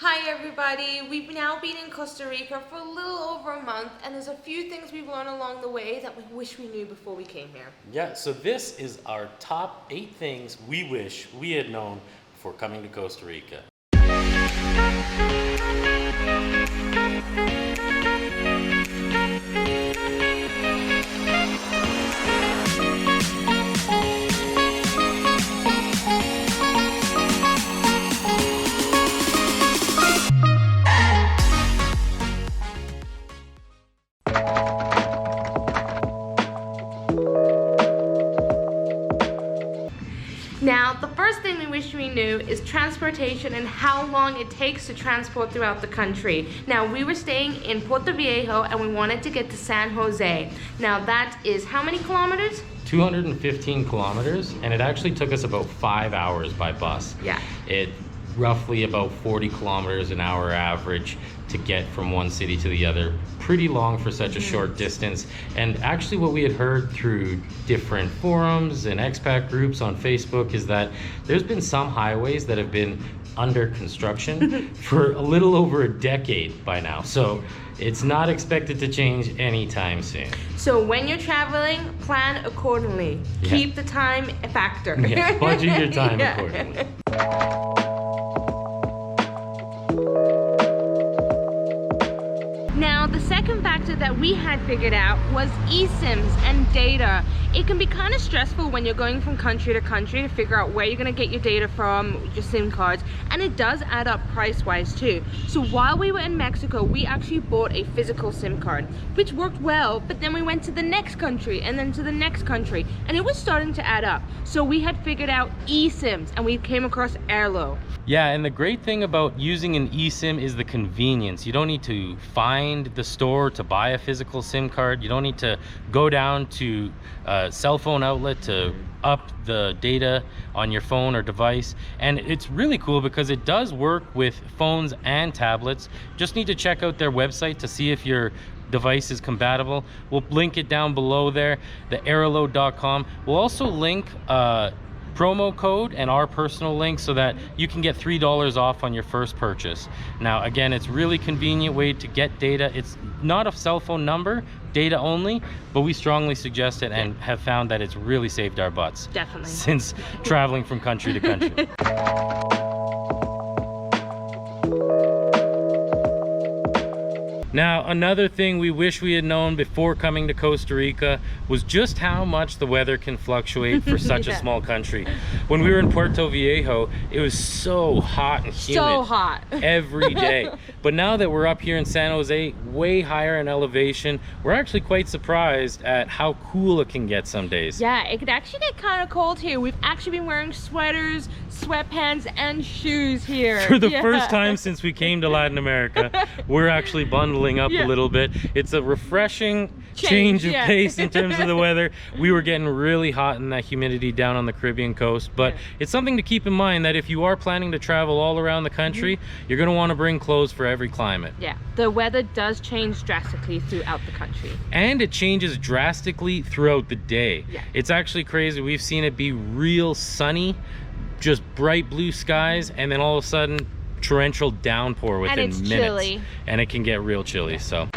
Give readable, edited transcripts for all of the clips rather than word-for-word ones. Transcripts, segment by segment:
Hi everybody, we've now been in Costa Rica for a little over a month and there's a few things we've learned along the way that we wish we knew before we came here. Yeah, so this is our top 8 things we wish we had known before coming to Costa Rica. Now, the first thing we wish we knew is transportation and how long it takes to transport throughout the country. Now, we were staying in Puerto Viejo and we wanted to get to San Jose. Now, that is how many kilometers? 215 kilometers, and it actually took us about 5 hours by bus. Yeah. It roughly about 40 kilometers an hour average to get from one city to the other. Pretty long for such a short distance. And actually what we had heard through different forums and expat groups on Facebook is that there's been some highways that have been under construction for a little over a decade by now. So it's not expected to change anytime soon. So when you're traveling, plan accordingly. Yeah. Keep the time a factor. Yeah, budget your time Yeah. accordingly. Now, the second factor that we had figured out was eSIMs and data. It can be kind of stressful when you're going from country to country to figure out where you're going to get your data from, your SIM cards, and it does add up price-wise too. So while we were in Mexico, we actually bought a physical SIM card, which worked well, but then we went to the next country and then to the next country, and it was starting to add up. So we had figured out eSIMs, and we came across Airlo. Yeah, and the great thing about using an eSIM is the convenience. You don't need to find the store to buy a physical SIM card. You don't need to go down to a cell phone outlet to up the data on your phone or device. And it's really cool because it does work with phones and tablets. Just need to check out their website to see if your device is compatible. We'll link it down below there, the airlo.com. We'll also link promo code and our personal link so that you can get $3 off on your first purchase. Now, again, it's really convenient way to get data. It's not a cell phone number, data only, but we strongly suggest it and have found that it's really saved our butts. Definitely. Since traveling from country to country. Now, another thing we wish we had known before coming to Costa Rica was just how much the weather can fluctuate for such a small country. When we were in Puerto Viejo, it was so hot and humid. So hot. Every day. But now that we're up here in San Jose, way higher in elevation, we're actually quite surprised at how cool it can get some days. Yeah, it could actually get kind of cold here. We've actually been wearing sweaters, sweatpants, and shoes here. For the first time since we came to Latin America, we're actually bundling up a little bit. It's a refreshing change of pace in terms of the weather. We were getting really hot in that humidity down on the Caribbean coast, but it's something to keep in mind that if you are planning to travel all around the country, you're going to want to bring clothes for every climate. Yeah, the weather does change drastically throughout the country. And it changes drastically throughout the day. Yeah. It's actually crazy. We've seen it be real sunny, just bright blue skies, and then all of a sudden torrential downpour within minutes. Chilly. And it can get real chilly. So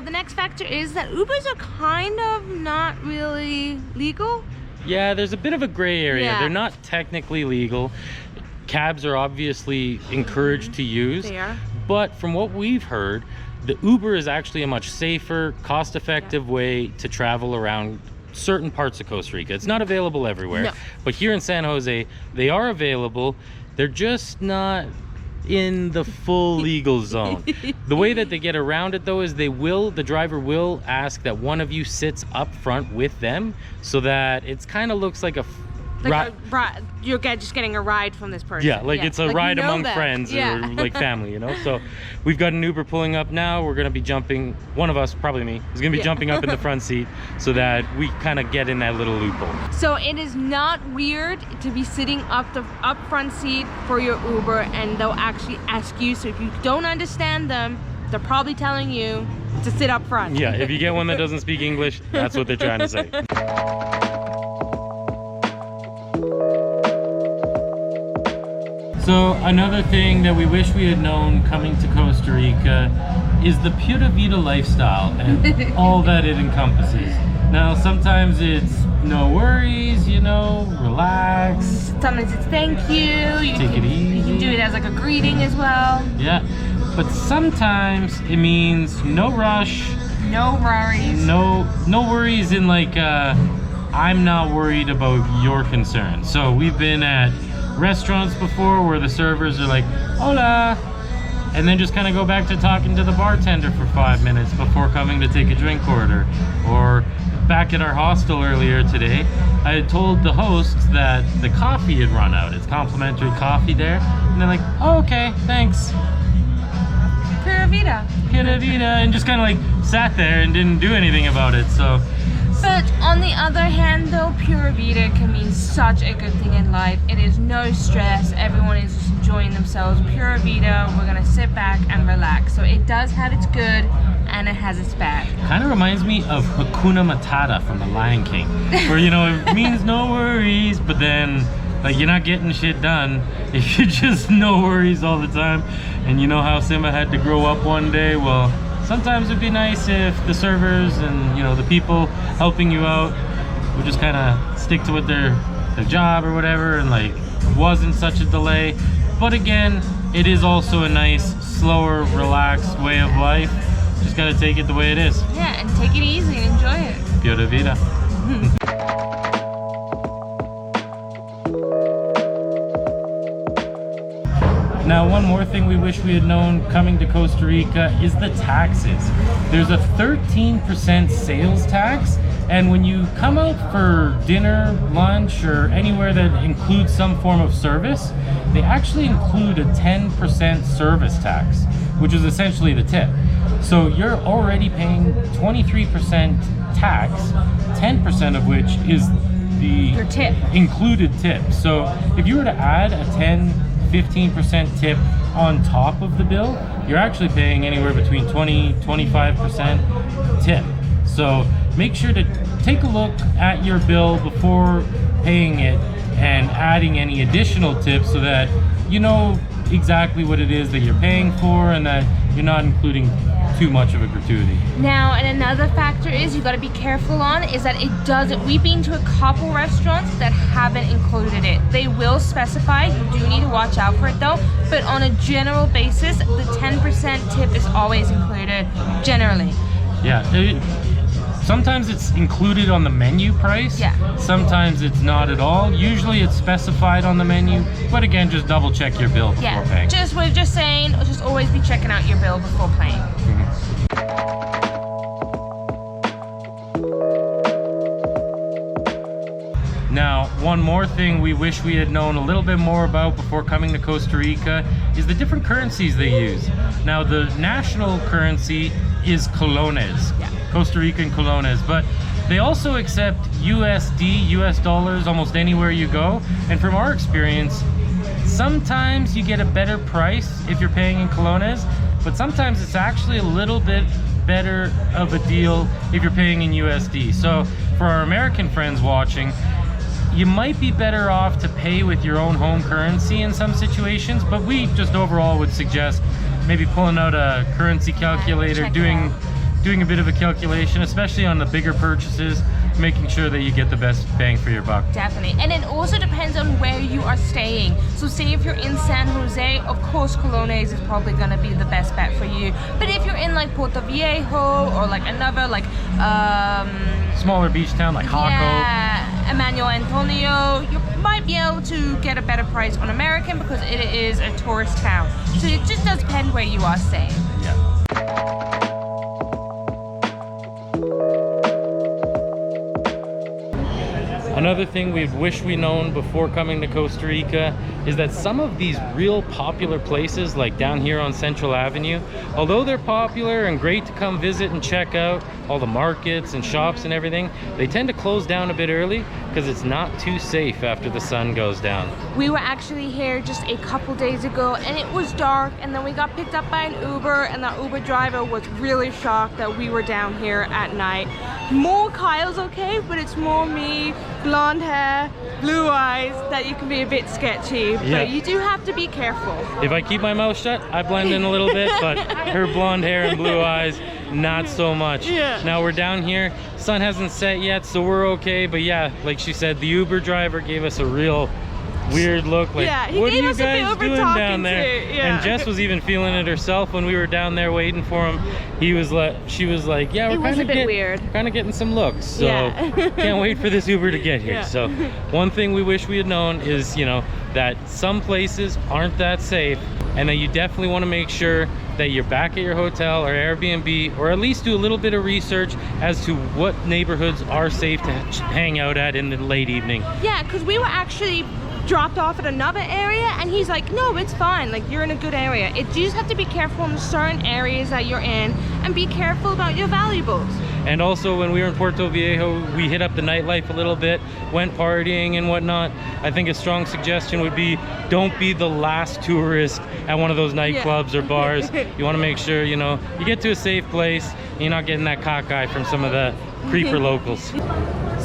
the next factor is that Ubers are kind of not really legal. yeah, there's a bit of a gray area. Yeah. They're not technically legal. Cabs are obviously encouraged to use. They are. But from what we've heard, the Uber is actually a much safer, cost-effective way to travel around certain parts of Costa Rica. It's not available everywhere. No. But here in San Jose, they are available. They're just not in the full legal zone. The way that they get around it though is the driver will ask that one of you sits up front with them so that it's kind of looks like you're just getting a ride from this person. Yeah, like it's a ride among friends or like family, you know? So we've got an Uber pulling up now. We're gonna be jumping, one of us, probably me, is gonna be jumping up in the front seat so that we kind of get in that little loophole. So it is not weird to be sitting up front seat for your Uber and they'll actually ask you. So if you don't understand them, they're probably telling you to sit up front. Yeah, if you get one that doesn't speak English, that's what they're trying to say. So another thing that we wish we had known coming to Costa Rica is the Pura Vida lifestyle and all that it encompasses. Now, sometimes it's no worries, you know, relax. Sometimes it's thank you. Take it easy. You can do it as like a greeting as well. Yeah, but sometimes it means no rush. No worries. No worries in like, I'm not worried about your concerns. So we've been at restaurants before where the servers are like, hola, and then just kind of go back to talking to the bartender for 5 minutes before coming to take a drink order. Or back at our hostel earlier today, I had told the hosts that the coffee had run out. It's complimentary coffee there. And they're like, oh, okay, thanks. Pura Vida. Pura Vida, and just kind of like sat there and didn't do anything about it. So. But on the other hand though, Pura Vida can mean such a good thing in life. It is no stress, everyone is just enjoying themselves. Pura Vida, we're gonna sit back and relax. So it does have its good and it has its bad. Kind of reminds me of Hakuna Matata from The Lion King, where, you know, it means no worries, but then like you're not getting shit done if you just no worries all the time. And you know how Simba had to grow up one day? Well, sometimes it'd be nice if the servers and, you know, the people helping you out would just kind of stick to what their job or whatever, and like wasn't such a delay. But again, it is also a nice, slower, relaxed way of life. Just gotta take it the way it is. Yeah, and take it easy and enjoy it. Pura Vida. Now, one more thing we wish we had known coming to Costa Rica is the taxes. There's a 13% sales tax, and when you come out for dinner, lunch, or anywhere that includes some form of service, they actually include a 10% service tax, which is essentially the tip. So you're already paying 23% tax, 10% of which is the Your tip. included tip. So if you were to add a 15% tip on top of the bill, you're actually paying anywhere between 20-25% tip. So make sure to take a look at your bill before paying it and adding any additional tips so that you know exactly what it is that you're paying for and that you're not including too much of a gratuity. Now, and another factor is you got to be careful on is that it doesn't. We've been to a couple restaurants that haven't included it. They will specify. You do need to watch out for it though. But on a general basis, the 10% tip is always included generally. Yeah. Sometimes it's included on the menu price. Yeah. Sometimes it's not at all. Usually it's specified on the menu, but again, just double check your bill before paying. We're just saying, just always be checking out your bill before paying. Now, one more thing we wish we had known a little bit more about before coming to Costa Rica is the different currencies they use. Now, the national currency is colones, Costa Rican colones, but they also accept USD, US dollars, almost anywhere you go. And from our experience, sometimes you get a better price if you're paying in colones, but sometimes it's actually a little bit better of a deal if you're paying in USD. So for our American friends watching, you might be better off to pay with your own home currency in some situations, but we just overall would suggest maybe pulling out a currency calculator, doing a bit of a calculation, especially on the bigger purchases, making sure that you get the best bang for your buck. Definitely. And it also depends on where you are staying. So say if you're in San Jose, of course colones is probably going to be the best bet for you. But if you're in like Puerto Viejo or like another like smaller beach town like Jaco, Emmanuel Antonio, you might be able to get a better price on American because it is a tourist town. So it just does depend where you are staying. Yeah. Another thing we wish we known before coming to Costa Rica is that some of these real popular places, like down here on Central Avenue, although they're popular and great to come visit and check out, all the markets and shops and everything, they tend to close down a bit early because it's not too safe after the sun goes down. We were actually here just a couple days ago and it was dark, and then we got picked up by an Uber, and that Uber driver was really shocked that we were down here at night. More Kyle's okay, but it's more me blonde hair, blue eyes, that you can be a bit sketchy. But you do have to be careful. If I keep my mouth shut, I blend in a little bit, but her blonde hair and blue eyes, not so much. Yeah. Now we're down here. Sun hasn't set yet, so we're okay. But yeah, like she said, the Uber driver gave us a real weird look, like, yeah, what are you guys doing down there? Yeah. And Jess was even feeling it herself when we were down there waiting for him. She was like, yeah, we're kind of getting some looks, so can't wait for this Uber to get here. So one thing we wish we had known is, you know, that some places aren't that safe, and that you definitely want to make sure that you're back at your hotel or Airbnb, or at least do a little bit of research as to what neighborhoods are safe to hang out at in the late evening. Yeah, because we were actually dropped off at another area, and he's like, no, it's fine, like, you're in a good area. You just have to be careful in certain areas that you're in, and be careful about your valuables. And also, when we were in Puerto Viejo, we hit up the nightlife a little bit, went partying and whatnot. I think a strong suggestion would be, don't be the last tourist at one of those nightclubs or bars. You want to make sure, you know, you get to a safe place and you're not getting that cockeye from some of the creeper locals.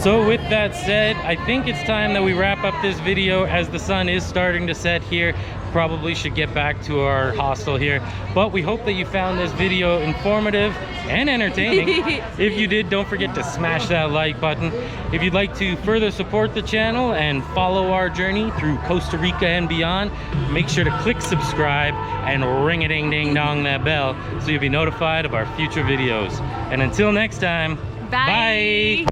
So with that said, I think it's time that we wrap up this video, as the sun is starting to set here. Probably should get back to our hostel here, but we hope that you found this video informative and entertaining. If you did, don't forget to smash that like button. If you'd like to further support the channel and follow our journey through Costa Rica and beyond, make sure to click subscribe and ring-a-ding-ding-dong that bell so you'll be notified of our future videos. And until next time, bye.